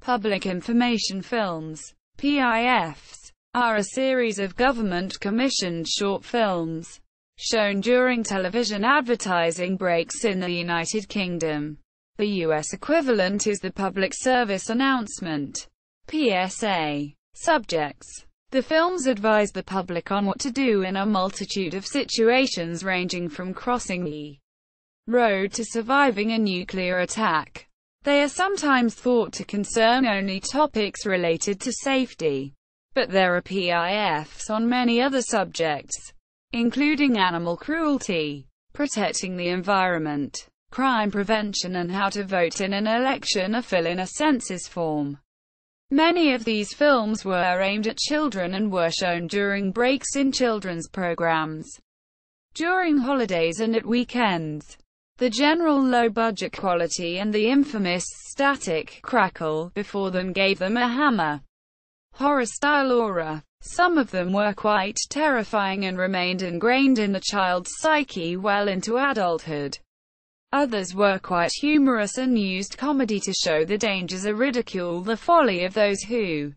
Public information films, PIFs, are a series of government-commissioned short films shown during television advertising breaks in the United Kingdom. The US equivalent is the Public Service Announcement, PSA. Subjects: the films advise the public on what to do in a multitude of situations ranging from crossing the road to surviving a nuclear attack. They are sometimes thought to concern only topics related to safety, but there are PIFs on many other subjects, including animal cruelty, protecting the environment, crime prevention, and how to vote in an election or fill in a census form. Many of these films were aimed at children and were shown during breaks in children's programs, during holidays and at weekends. The general low-budget quality and the infamous static crackle before them gave them a Hammer horror-style aura. Some of them were quite terrifying and remained ingrained in the child's psyche well into adulthood. Others were quite humorous and used comedy to show the dangers or ridicule the folly of those who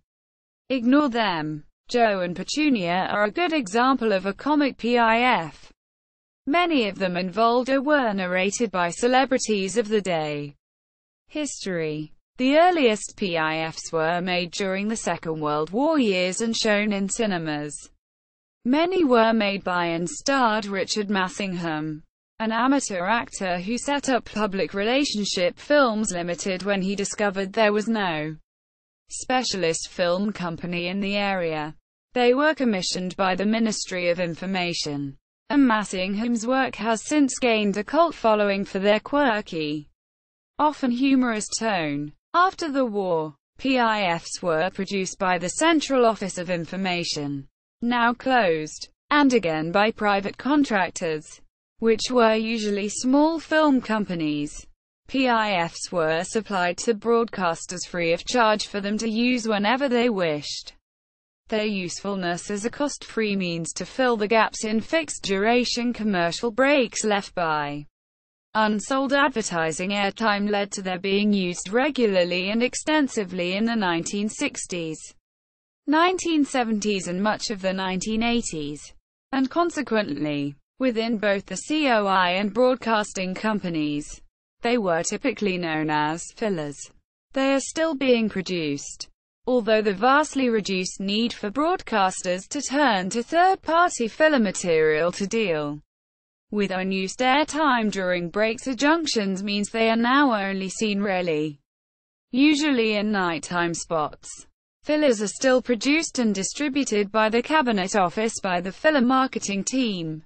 ignore them. Joe and Petunia are a good example of a comic PIF. Many of them involved or were narrated by celebrities of the day. History: the earliest PIFs were made during the Second World War years and shown in cinemas. Many were made by and starred Richard Massingham, an amateur actor who set up Public Relationship Films Limited when he discovered there was no specialist film company in the area. They were commissioned by the Ministry of Information, and Massingham's work has since gained a cult following for their quirky, often humorous tone. After the war, PIFs were produced by the Central Office of Information, now closed, and again by private contractors, which were usually small film companies. PIFs were supplied to broadcasters free of charge for them to use whenever they wished. Their usefulness as a cost-free means to fill the gaps in fixed-duration commercial breaks left by unsold advertising airtime led to their being used regularly and extensively in the 1960s, 1970s and much of the 1980s, and consequently, within both the COI and broadcasting companies, they were typically known as fillers. They are still being produced, although the vastly reduced need for broadcasters to turn to third-party filler material to deal with unused airtime during breaks or junctions means they are now only seen rarely, usually in nighttime spots. Fillers are still produced and distributed by the Cabinet Office by the filler marketing team.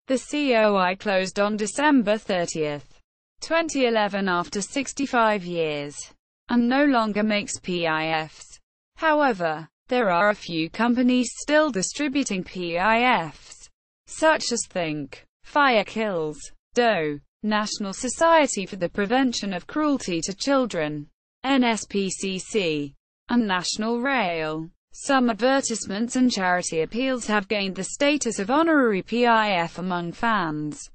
The COI closed on December 30, 2011 after 65 years, and no longer makes PIFs. However, there are a few companies still distributing PIFs, such as Think, Fire Kills, DOE, National Society for the Prevention of Cruelty to Children, NSPCC, and National Rail. Some advertisements and charity appeals have gained the status of honorary PIF among fans,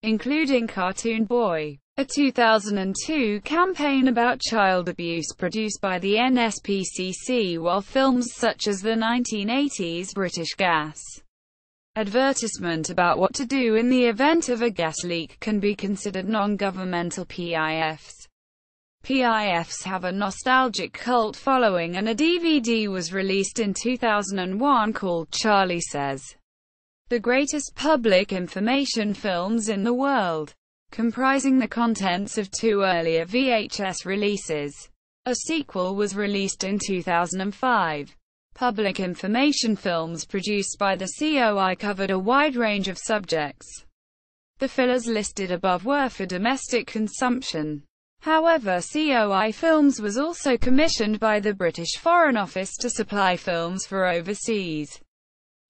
including Cartoon Boy, a 2002 campaign about child abuse produced by the NSPCC, while films such as the 1980s British Gas advertisement about what to do in the event of a gas leak can be considered non-governmental PIFs. PIFs have a nostalgic cult following, and a DVD was released in 2001 called Charlie Says, the greatest public information films in the world, comprising the contents of two earlier VHS releases. A sequel was released in 2005. Public information films produced by the COI covered a wide range of subjects. The fillers listed above were for domestic consumption. However, COI Films was also commissioned by the British Foreign Office to supply films for overseas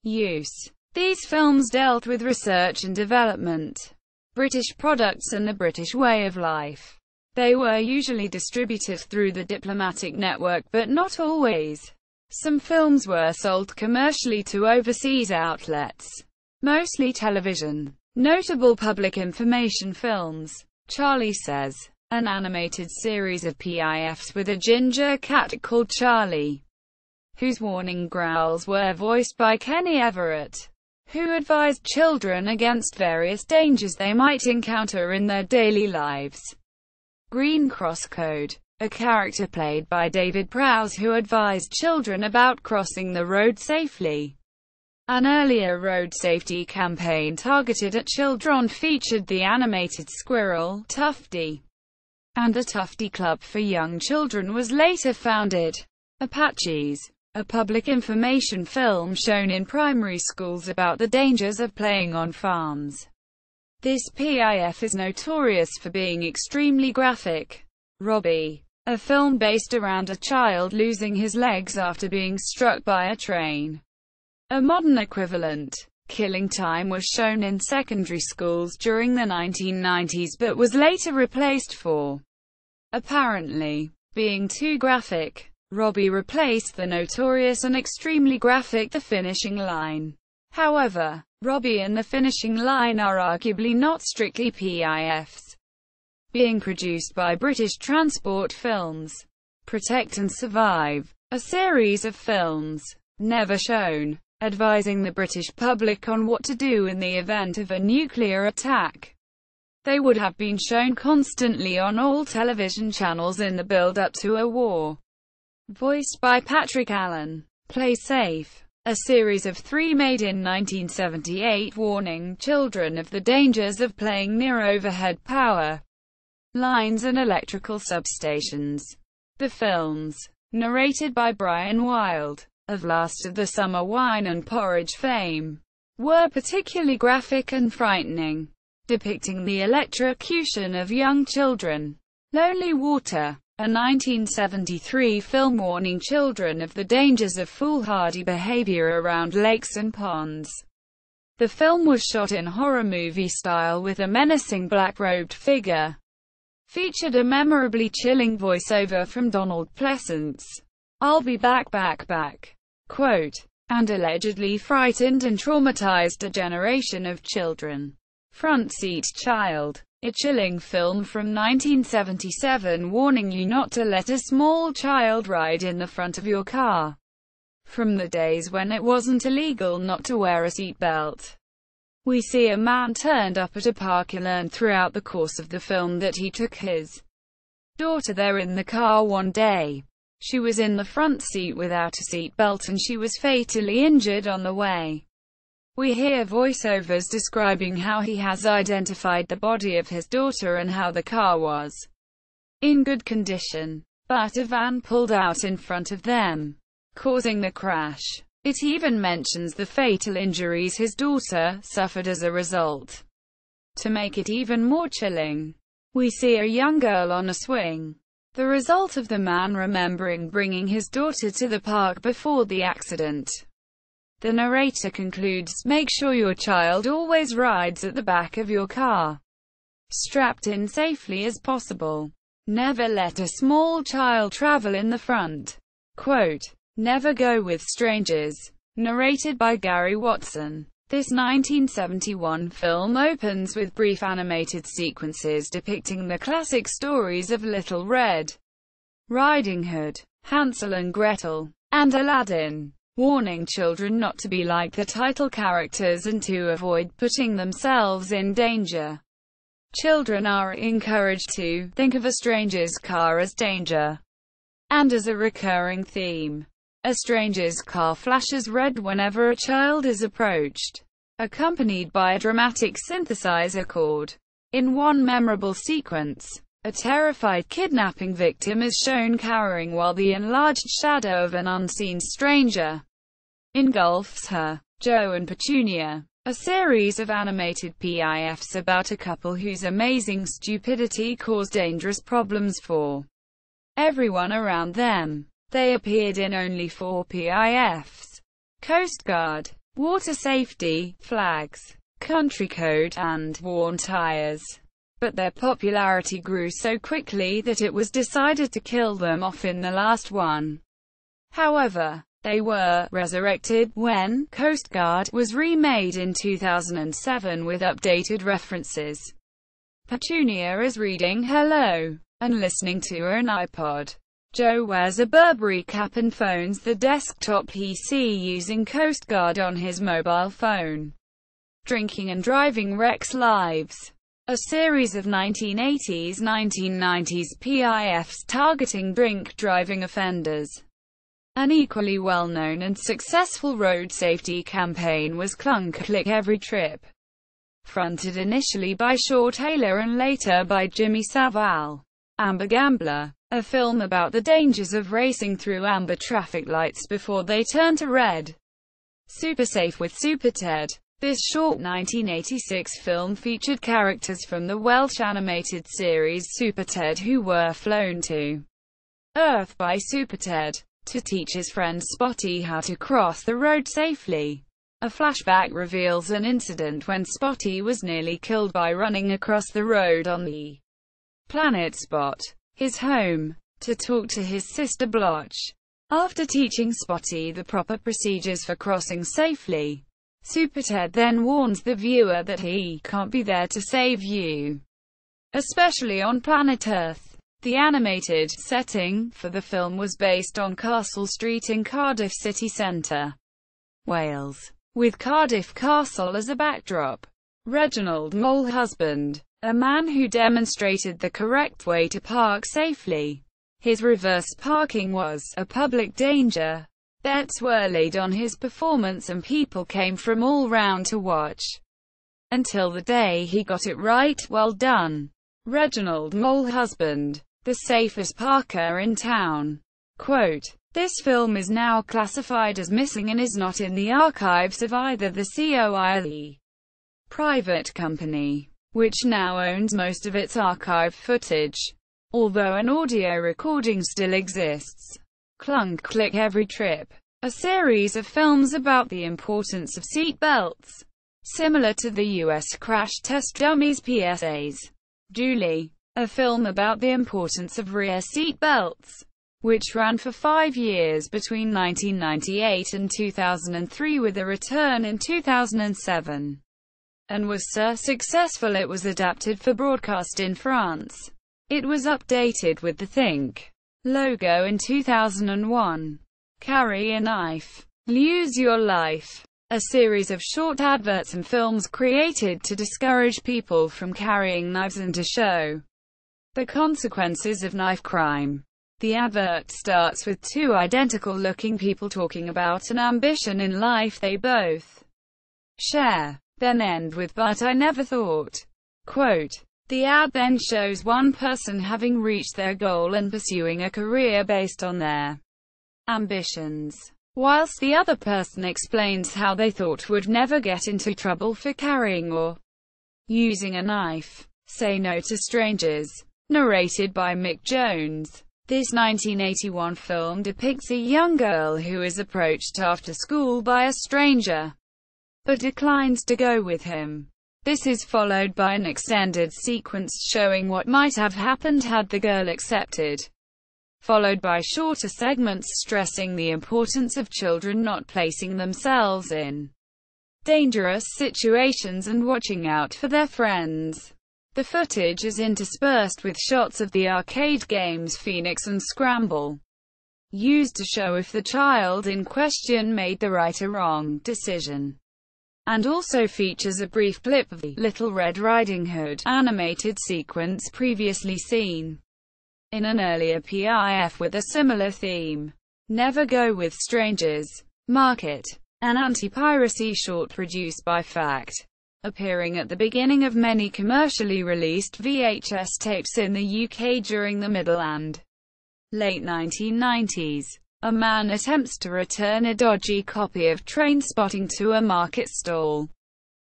use. These films dealt with research and development, British products and the British way of life. They were usually distributed through the diplomatic network, but not always. Some films were sold commercially to overseas outlets, mostly television. Notable public information films: Charlie Says, an animated series of PIFs with a ginger cat called Charlie, whose warning growls were voiced by Kenny Everett, who advised children against various dangers they might encounter in their daily lives. Green Cross Code, a character played by David Prowse who advised children about crossing the road safely. An earlier road safety campaign targeted at children featured the animated squirrel, Tufty, and the Tufty Club for Young Children was later founded. Apaches, a public information film shown in primary schools about the dangers of playing on farms. This PIF is notorious for being extremely graphic. Robbie, a film based around a child losing his legs after being struck by a train. A modern equivalent, Killing Time, was shown in secondary schools during the 1990s but was later replaced for apparently being too graphic. Robbie replaced the notorious and extremely graphic The Finishing Line. However, Robbie and The Finishing Line are arguably not strictly PIFs. Being produced by British Transport Films. Protect and Survive, a series of films, never shown, advising the British public on what to do in the event of a nuclear attack. They would have been shown constantly on all television channels in the build-up to a war. Voiced by Patrick Allen. Play Safe, a series of 3 made in 1978 warning children of the dangers of playing near overhead power lines and electrical substations. The films, narrated by Brian Wilde, of Last of the Summer Wine and Porridge fame, were particularly graphic and frightening, depicting the electrocution of young children. Lonely Water, a 1973 film warning children of the dangers of foolhardy behavior around lakes and ponds. The film was shot in horror movie style with a menacing black-robed figure. Featured a memorably chilling voiceover from Donald Pleasence, "I'll be back, back, back," quote, and allegedly frightened and traumatized a generation of children. Front Seat Child, a chilling film from 1977 warning you not to let a small child ride in the front of your car. From the days when it wasn't illegal not to wear a seatbelt. We see a man turned up at a park and learn throughout the course of the film that he took his daughter there in the car one day. She was in the front seat without a seatbelt and she was fatally injured on the way. We hear voiceovers describing how he has identified the body of his daughter and how the car was in good condition, but a van pulled out in front of them, causing the crash. It even mentions the fatal injuries his daughter suffered as a result. To make it even more chilling, we see a young girl on a swing, the result of the man remembering bringing his daughter to the park before the accident. The narrator concludes, "Make sure your child always rides at the back of your car, strapped in safely as possible. Never let a small child travel in the front." Quote, "Never go with strangers." Narrated by Gary Watson. This 1971 film opens with brief animated sequences depicting the classic stories of Little Red Riding Hood, Hansel and Gretel, and Aladdin, warning children not to be like the title characters and to avoid putting themselves in danger. Children are encouraged to think of a stranger's car as danger. And as a recurring theme, a stranger's car flashes red whenever a child is approached, accompanied by a dramatic synthesizer chord. In one memorable sequence, a terrified kidnapping victim is shown cowering while the enlarged shadow of an unseen stranger engulfs her. Joe and Petunia, a series of animated PIFs about a couple whose amazing stupidity caused dangerous problems for everyone around them. They appeared in only 4 PIFs: Coast Guard, Water Safety, Flags, Country Code, and Worn Tires. But their popularity grew so quickly that it was decided to kill them off in the last one. However, they were resurrected when Coast Guard was remade in 2007 with updated references. Petunia is reading "Hello, and listening to an iPod. Joe wears a Burberry cap and phones the desktop PC using Coast Guard on his mobile phone. Drinking and driving wrecks lives. A series of 1980s-1990s PIFs targeting drink-driving offenders. An equally well-known and successful road safety campaign was Clunk Click Every Trip. Fronted initially by Shaw Taylor and later by Jimmy Savile. Amber Gambler. A film about the dangers of racing through amber traffic lights before they turn to red. Super Safe with Super Ted. This short 1986 film featured characters from the Welsh animated series Super Ted who were flown to Earth by Super Ted to teach his friend Spotty how to cross the road safely. A flashback reveals an incident when Spotty was nearly killed by running across the road on the planet Spot, his home, to talk to his sister Blotch. After teaching Spotty the proper procedures for crossing safely, Super Ted then warns the viewer that he can't be there to save you, especially on planet Earth. The animated setting for the film was based on Castle Street in Cardiff city centre, Wales, with Cardiff Castle as a backdrop. Reginald Molehusband, a man who demonstrated the correct way to park safely. His reverse parking was a public danger. Bets were laid on his performance and people came from all round to watch. Until the day he got it right. Well done, Reginald Molehusband, the safest parker in town. Quote, this film is now classified as missing and is not in the archives of either the COILE private company, which now owns most of its archive footage, although an audio recording still exists. Clunk Click Every Trip. A series of films about the importance of seat belts, similar to the U.S. crash test dummies PSAs. Julie. A film about the importance of rear seat belts, which ran for 5 years between 1998 and 2003 with a return in 2007, and was so successful it was adapted for broadcast in France. It was updated with the Think logo in 2001. Carry a Knife. Lose Your Life. A series of short adverts and films created to discourage people from carrying knives and to show the consequences of knife crime. The advert starts with two identical-looking people talking about an ambition in life they both share, then end with "but I never thought." Quote, the ad then shows one person having reached their goal and pursuing a career based on their ambitions, whilst the other person explains how they thought would never get into trouble for carrying or using a knife. Say No to Strangers. Narrated by Mick Jones. This 1981 film depicts a young girl who is approached after school by a stranger, but declines to go with him. This is followed by an extended sequence showing what might have happened had the girl accepted, followed by shorter segments stressing the importance of children not placing themselves in dangerous situations and watching out for their friends. The footage is interspersed with shots of the arcade games Phoenix and Scramble, used to show if the child in question made the right or wrong decision, and also features a brief clip of the Little Red Riding Hood animated sequence previously seen in an earlier PIF with a similar theme. Never Go with Strangers. Market. An anti-piracy short produced by Fact, appearing at the beginning of many commercially released VHS tapes in the UK during the middle and late 1990s. A man attempts to return a dodgy copy of Trainspotting to a market stall,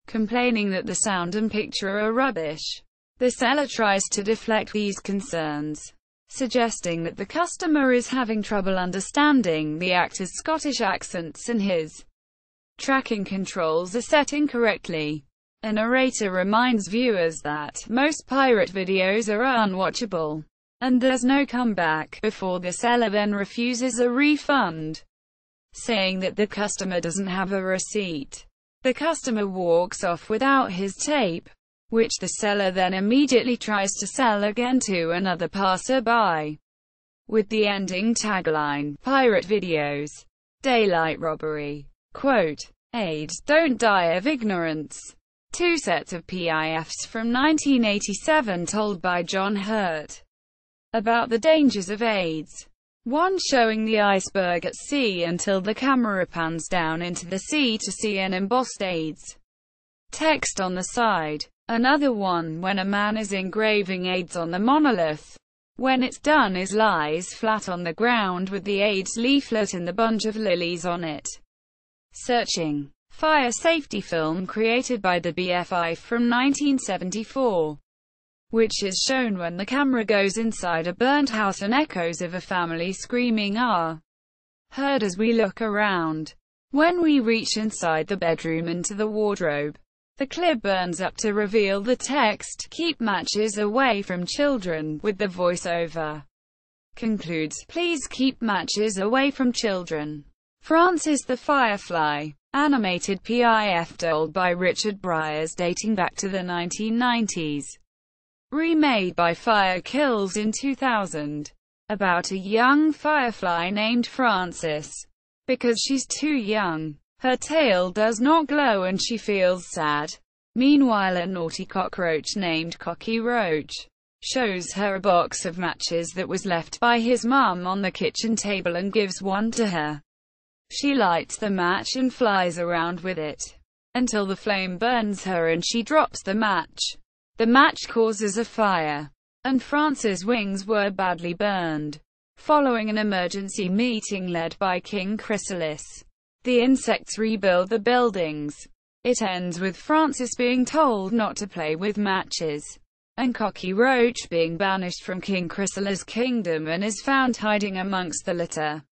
complaining that the sound and picture are rubbish. The seller tries to deflect these concerns, suggesting that the customer is having trouble understanding the actor's Scottish accents and his tracking controls are set incorrectly. A narrator reminds viewers that most pirate videos are unwatchable, and there's no comeback, before the seller then refuses a refund, saying that the customer doesn't have a receipt. The customer walks off without his tape. which the seller then immediately tries to sell again to another passerby, with the ending tagline, "Pirate videos. Daylight robbery." Quote, "AIDS, don't die of ignorance." Two sets of PIFs from 1987 told by John Hurt about the dangers of AIDS. One showing the iceberg at sea until the camera pans down into the sea to see an embossed AIDS text on the side. Another one when a man is engraving AIDS on the monolith. When it's done is lies flat on the ground with the AIDS leaflet and the bunch of lilies on it. Searching. Fire safety film created by the BFI from 1974, which is shown when the camera goes inside a burnt house and echoes of a family screaming are heard as we look around. When we reach inside the bedroom into the wardrobe, the clip burns up to reveal the text, "Keep matches away from children," with the voiceover concludes, "Please keep matches away from children." Francis the Firefly. Animated PIF told by Richard Briers dating back to the 1990s. Remade by Fire Kills in 2000. About a young firefly named Francis. Because she's too young, her tail does not glow and she feels sad. Meanwhile, a naughty cockroach named Cocky Roach shows her a box of matches that was left by his mum on the kitchen table and gives one to her. She lights the match and flies around with it until the flame burns her and she drops the match. The match causes a fire, and Francis' wings were badly burned. Following an emergency meeting led by King Chrysalis, the insects rebuild the buildings. It ends with Francis being told not to play with matches, and Cocky Roach being banished from King Chrysalis' kingdom and is found hiding amongst the litter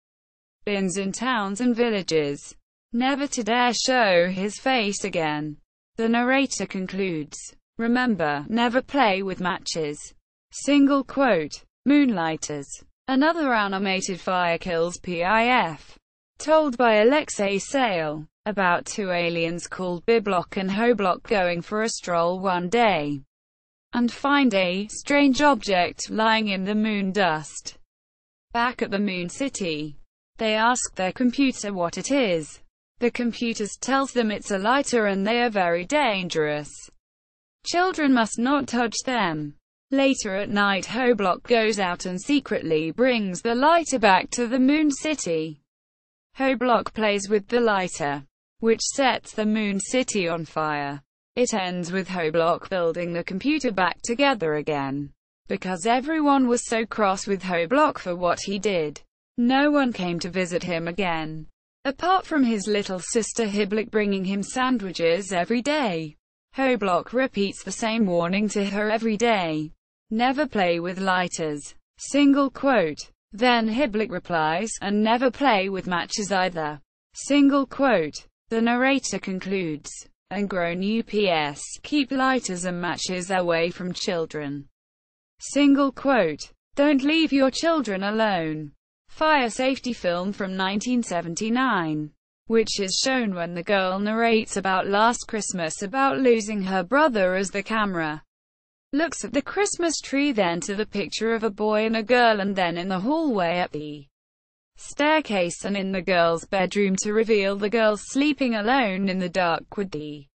bins in towns and villages, never to dare show his face again. The narrator concludes, "Remember, never play with matches." Single quote. Moonlighters. Another animated Fire Kills PIF. Told by Alexei Sale. About two aliens called Biblock and Hoblock going for a stroll one day, and find a strange object lying in the moon dust. Back at the moon city, they ask their computer what it is. The computer tells them it's a lighter and they are very dangerous. Children must not touch them. Later at night, Hoblock goes out and secretly brings the lighter back to the moon city. Hoblock plays with the lighter, which sets the moon city on fire. It ends with Hoblock building the computer back together again. Because everyone was so cross with Hoblock for what he did, no one came to visit him again, apart from his little sister Hibblick bringing him sandwiches every day. Hoblock repeats the same warning to her every day. Never play with lighters. Single quote. Then Hibblick replies, and never play with matches either. Single quote. The narrator concludes, and grown UPS, keep lighters and matches away from children. Single quote. Don't leave your children alone. Fire safety film from 1979, which is shown when the girl narrates about last Christmas about losing her brother as the camera looks at the Christmas tree, then to the picture of a boy and a girl, and then in the hallway, at the staircase, and in the girl's bedroom to reveal the girl sleeping alone in the dark with the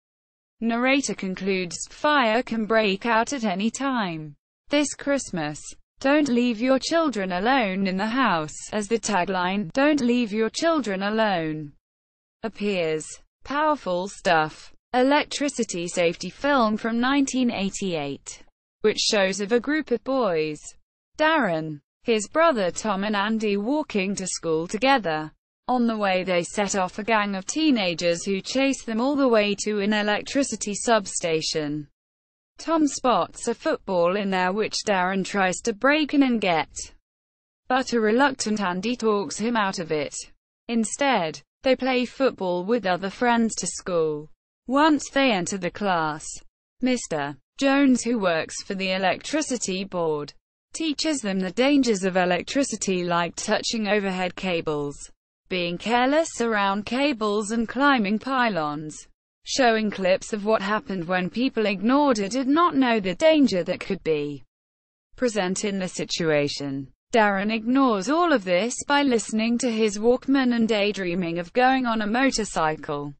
narrator concludes, fire can break out at any time. This Christmas, don't leave your children alone in the house, as the tagline, "Don't leave your children alone," appears. Powerful stuff. Electricity safety film from 1988, which shows of a group of boys, Darren, his brother Tom and Andy, walking to school together. On the way they set off a gang of teenagers who chase them all the way to an electricity substation. Tom spots a football in there which Darren tries to break in and get, but a reluctant Andy talks him out of it. Instead, they play football with other friends to school. Once they enter the class, Mr. Jones, who works for the electricity board, teaches them the dangers of electricity, like touching overhead cables, being careless around cables, and climbing pylons. showing clips of what happened when people ignored or did not know the danger that could be present in the situation. Darren ignores all of this by listening to his Walkman and daydreaming of going on a motorcycle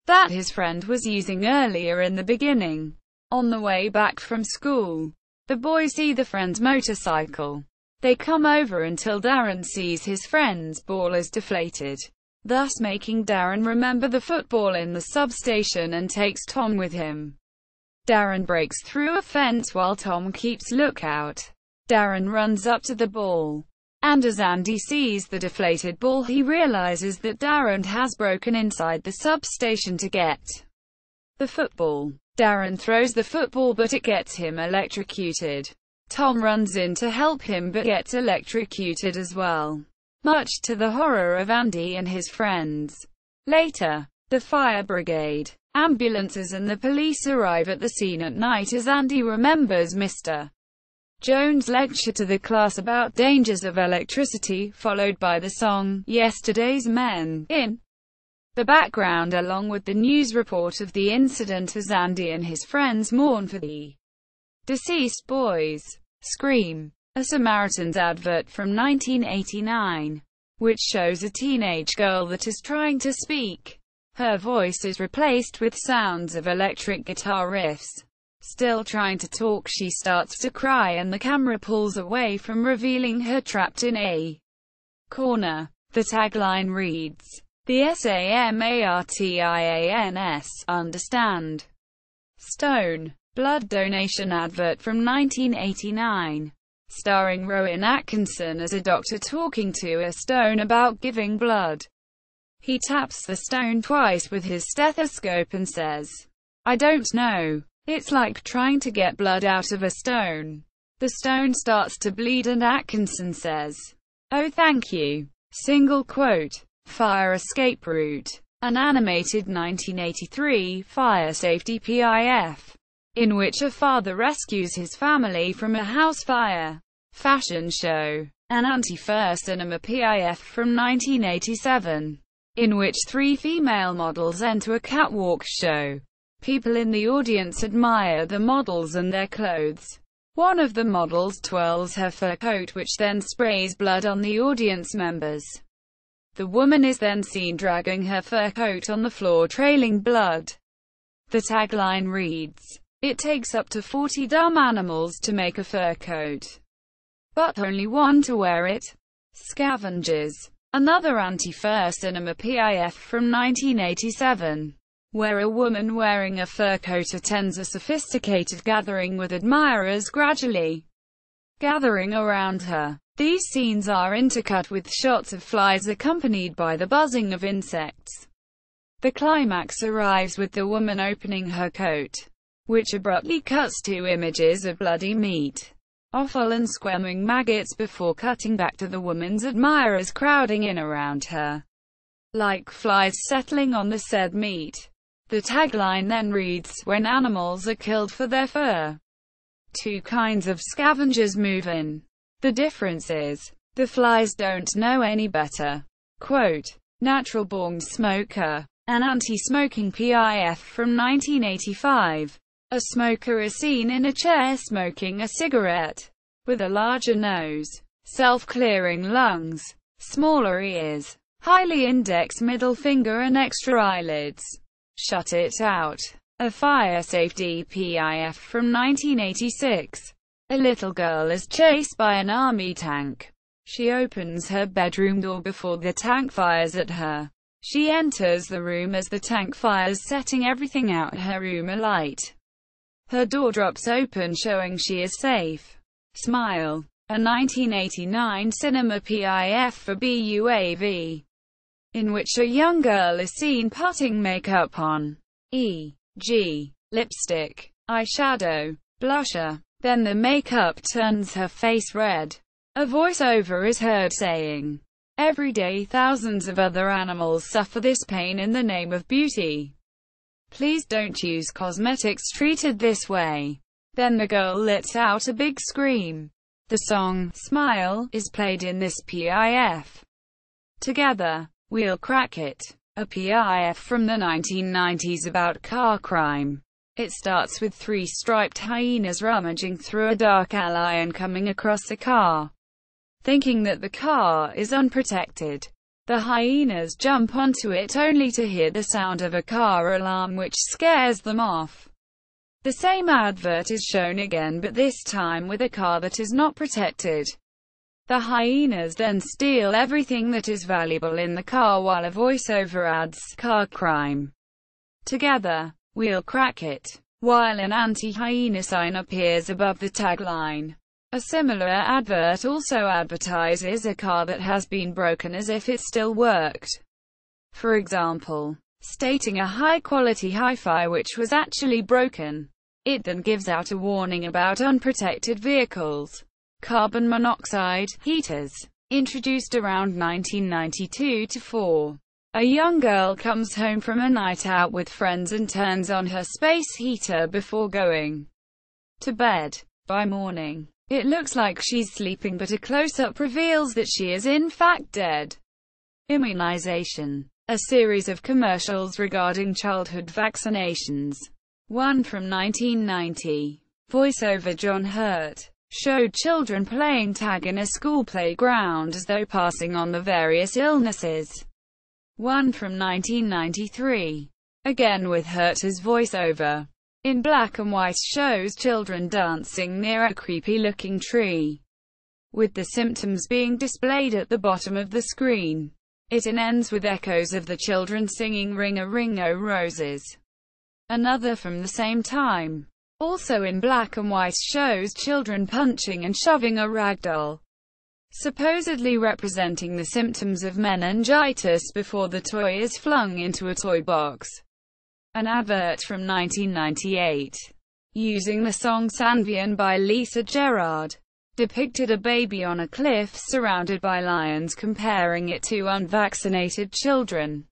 that his friend was using earlier in the beginning. On the way back from school, the boys see the friend's motorcycle. They come over until Darren sees his friend's ball is deflated, thus making Darren remember the football in the substation and takes Tom with him. Darren breaks through a fence while Tom keeps lookout. Darren runs up to the ball, and as Andy sees the deflated ball, he realizes that Darren has broken inside the substation to get the football. Darren throws the football but it gets him electrocuted. Tom runs in to help him but gets electrocuted as well, much to the horror of Andy and his friends. Later, the fire brigade, ambulances and the police arrive at the scene at night as Andy remembers Mr. Jones' lecture to the class about dangers of electricity, followed by the song, "Yesterday's Men," in the background along with the news report of the incident as Andy and his friends mourn for the deceased boys. Scream, a Samaritan's advert from 1989, which shows a teenage girl that is trying to speak. Her voice is replaced with sounds of electric guitar riffs. Still trying to talk, she starts to cry and the camera pulls away from revealing her trapped in a corner. The tagline reads, "The SAMARTIANS, understand." Stone, blood donation advert from 1989, starring Rowan Atkinson as a doctor talking to a stone about giving blood. He taps the stone twice with his stethoscope and says, "I don't know. It's like trying to get blood out of a stone." The stone starts to bleed and Atkinson says, "Oh, thank you." Single quote. Fire escape route. An animated 1983 fire safety PIF, in which a father rescues his family from a house fire. Fashion show. An anti-fur cinema PIF from 1987, in which 3 female models enter a catwalk show. People in the audience admire the models and their clothes. One of the models twirls her fur coat, which then sprays blood on the audience members. The woman is then seen dragging her fur coat on the floor, trailing blood. The tagline reads, "It takes up to 40 dumb animals to make a fur coat, but only one to wear it." Scavengers. Another anti-fur cinema PIF from 1987, where a woman wearing a fur coat attends a sophisticated gathering with admirers gradually gathering around her. These scenes are intercut with shots of flies accompanied by the buzzing of insects. The climax arrives with the woman opening her coat, which abruptly cuts to images of bloody meat, offal and squirming maggots before cutting back to the woman's admirers crowding in around her, like flies settling on the said meat. The tagline then reads, "When animals are killed for their fur, 2 kinds of scavengers move in. The difference is, the flies don't know any better." Quote, Natural-born smoker. An anti-smoking PIF from 1985. A smoker is seen in a chair smoking a cigarette, with a larger nose, self-clearing lungs, smaller ears, highly indexed middle finger and extra eyelids. Shut it out. A fire safety PIF from 1986. A little girl is chased by an army tank. She opens her bedroom door before the tank fires at her. She enters the room as the tank fires, setting everything out her room alight. Her door drops open, showing she is safe. Smile. A 1989 cinema PIF for BUAV, in which a young girl is seen putting makeup on, e.g., lipstick, eyeshadow, blusher. Then the makeup turns her face red. A voiceover is heard saying, "Every day thousands of other animals suffer this pain in the name of beauty. Please don't use cosmetics treated this way." Then the girl lets out a big scream. The song, "Smile," is played in this PIF. Together, We'll Crack It. A PIF from the 1990s about car crime. It starts with three striped hyenas rummaging through a dark alley and coming across a car. Thinking that the car is unprotected, the hyenas jump onto it only to hear the sound of a car alarm which scares them off. The same advert is shown again, but this time with a car that is not protected. The hyenas then steal everything that is valuable in the car while a voiceover adds, "Car crime. Together, we'll crack it," while an anti-hyena sign appears above the tagline. A similar advert also advertises a car that has been broken as if it still worked. For example, stating a high-quality hi-fi which was actually broken. It then gives out a warning about unprotected vehicles. Carbon monoxide heaters. Introduced around 1992-4. A young girl comes home from a night out with friends and turns on her space heater before going to bed. By morning, it looks like she's sleeping, but a close-up reveals that she is in fact dead. Immunization. A series of commercials regarding childhood vaccinations. One from 1990. Voiceover John Hurt. Showed children playing tag in a school playground as though passing on the various illnesses. One from 1993. Again with Hurt as voiceover. In black and white shows children dancing near a creepy-looking tree, with the symptoms being displayed at the bottom of the screen. It ends with echoes of the children singing "Ring a Ring O Roses." Another from the same time, also in black and white, shows children punching and shoving a ragdoll, supposedly representing the symptoms of meningitis before the toy is flung into a toy box. An advert from 1998, using the song Sanvian by Lisa Gerrard, depicted a baby on a cliff surrounded by lions, comparing it to unvaccinated children.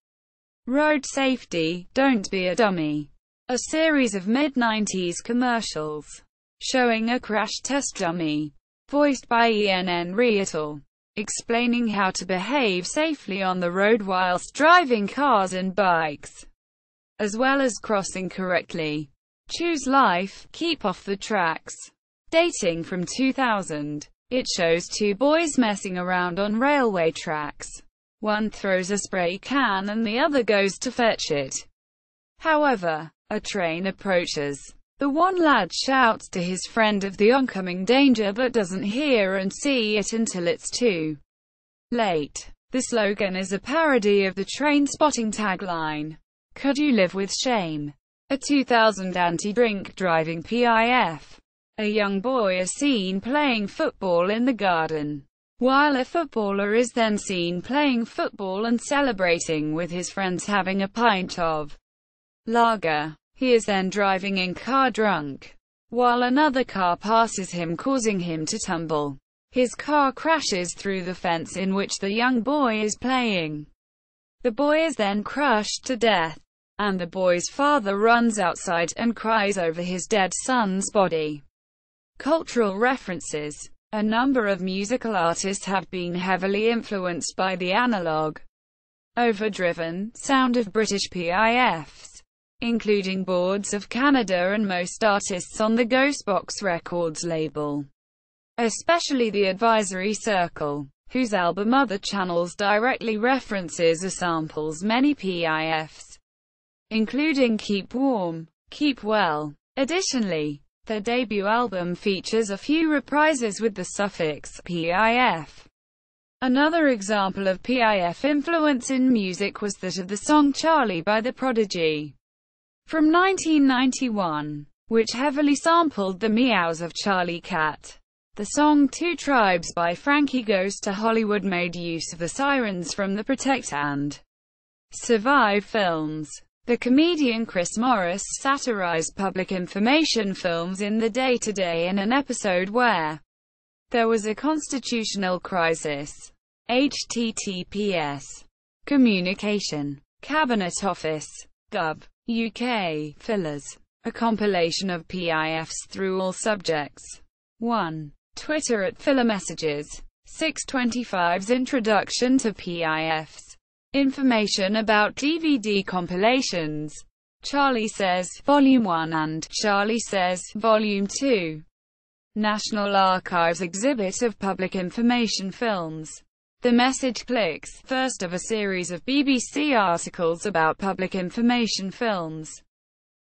Road safety, don't be a dummy. A series of mid-90s commercials, showing a crash test dummy, voiced by Enn Rietel, explaining how to behave safely on the road whilst driving cars and bikes, as well as crossing correctly. Choose life, keep off the tracks. Dating from 2000, it shows two boys messing around on railway tracks. One throws a spray can and the other goes to fetch it. However, a train approaches. The one lad shouts to his friend of the oncoming danger but doesn't hear and see it until it's too late. The slogan is a parody of the train spotting tagline, "Could you live with shame?" A 2000 anti-drink driving PIF. A young boy is seen playing football in the garden, while a footballer is then seen playing football and celebrating with his friends having a pint of lager. He is then driving in car drunk, while another car passes him, causing him to tumble. His car crashes through the fence in which the young boy is playing. The boy is then crushed to death, and the boy's father runs outside and cries over his dead son's body. Cultural references. A number of musical artists have been heavily influenced by the analog, overdriven sound of British PIFs, including Boards of Canada and most artists on the Ghostbox Records label, especially the Advisory Circle, whose album Other Channels directly references or samples many PIFs, including Keep Warm, Keep Well. Additionally, their debut album features a few reprises with the suffix PIF. Another example of PIF influence in music was that of the song Charlie by The Prodigy, from 1991, which heavily sampled the meows of Charlie Cat. The song Two Tribes by Frankie Goes to Hollywood made use of the sirens from the Protect and Survive films. The comedian Chris Morris satirized public information films in The Day-to-Day in an episode where there was a constitutional crisis. https Communication Cabinet Office Gov. UK Fillers. A compilation of PIFs through all subjects. 1. Twitter at Filler Messages. 625's Introduction to PIFs. Information about DVD compilations. Charlie Says, Volume 1 and Charlie Says, Volume 2. National Archives exhibit of public information films. The Message Clicks, first of a series of BBC articles about public information films.